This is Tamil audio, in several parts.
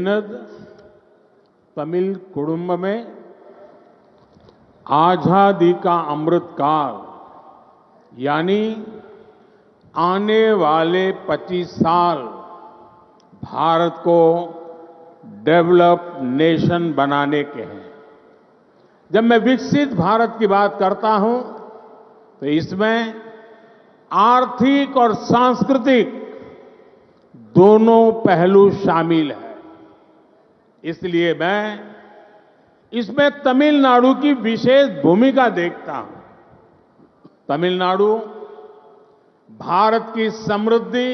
विनद तमिल कुडुम्ब में आजादी का अमृत काल यानी आने वाले 25 साल भारत को डेवलप नेशन बनाने के हैं। जब मैं विकसित भारत की बात करता हूं तो इसमें आर्थिक और सांस्कृतिक दोनों पहलू शामिल हैं। इसलिए मैं इसमें तमिलनाडु की विशेष भूमिका देखता हूं। तमिलनाडु भारत की समृद्धि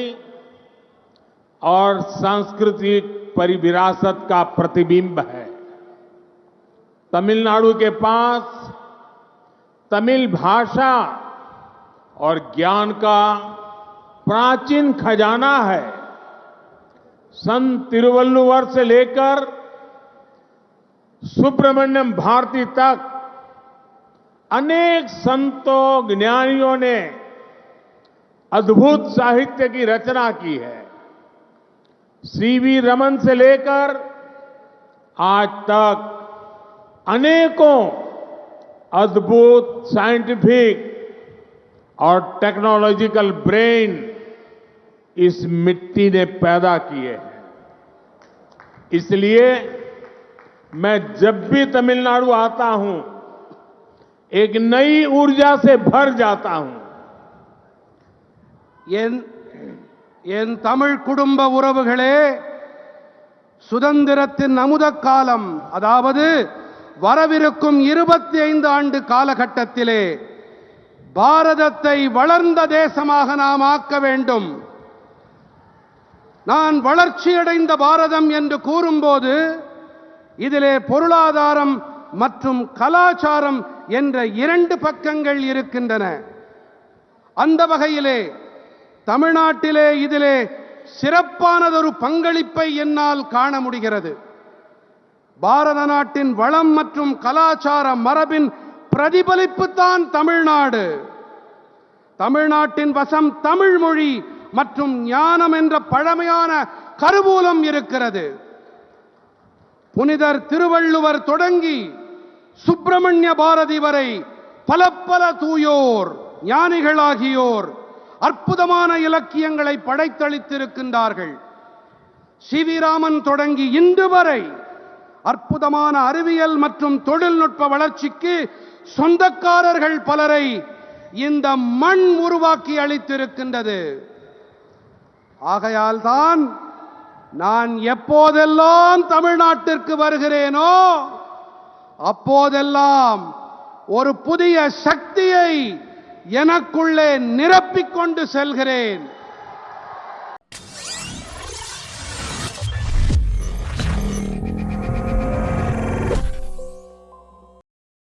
और सांस्कृतिक परिविरासत का प्रतिबिंब है। तमिलनाडु के पास तमिल भाषा और ज्ञान का प्राचीन खजाना है। संत तिरुवल्लुवर से लेकर सुब्रमण्यम भारती तक अनेक संतों ज्ञानियों ने अद्भुत साहित्य की रचना की है। सीवी रमन से लेकर आज तक अनेकों अद्भुत साइंटिफिक और टेक्नोलॉजिकल ब्रेन इस मिट्टी ने पैदा किए हैं। इसलिए मैं जब भी तमिलनाडु आता हूं एक नई ऊर्जा से भर जाता हूं। என் தமிழ் குடும்ப உறவுகளே, சுதந்திரத்தின் அமுத காலம், அதாவது வரவிருக்கும் 25 ஆண்டு காலகட்டத்திலே பாரதத்தை வளர்ந்த தேசமாக நாம் ஆக்க வேண்டும். நான் வளர்ச்சியடைந்த பாரதம் என்று கூறும்போது இதிலே பொருளாதாரம் மற்றும் கலாச்சாரம் என்ற 2 பக்கங்கள் இருக்கின்றன. அந்த வகையிலே தமிழ்நாட்டிலே இதிலே சிறப்பானதொரு பங்களிப்பை என்னால் காண முடிகிறது. பாரத நாட்டின் வளம் மற்றும் கலாச்சார மரபின் பிரதிபலிப்புத்தான் தமிழ்நாடு. தமிழ்நாட்டின் வசம் தமிழ் மொழி மற்றும் ஞானம் என்ற பழமையான கருவூலம் இருக்கிறது. புனிதர் திருவள்ளுவர் தொடங்கி சுப்பிரமணிய பாரதி வரை பல பல தூயோர் ஞானிகளாகியோர் அற்புதமான இலக்கியங்களை படைத்தளித்திருக்கின்றார்கள். சிவி ராமன் தொடங்கி இன்று வரை அற்புதமான அறிவியல் மற்றும் தொழில்நுட்ப வளர்ச்சிக்கு சொந்தக்காரர்கள் பலரை இந்த மண் உருவாக்கி அளித்திருக்கின்றது. ஆகையால் தான் நான் எப்போதெல்லாம் தமிழ்நாட்டிற்கு வருகிறேனோ அப்போதெல்லாம் ஒரு புதிய சக்தியை எனக்குள்ளே நிரப்பிக் கொண்டு செல்கிறேன்.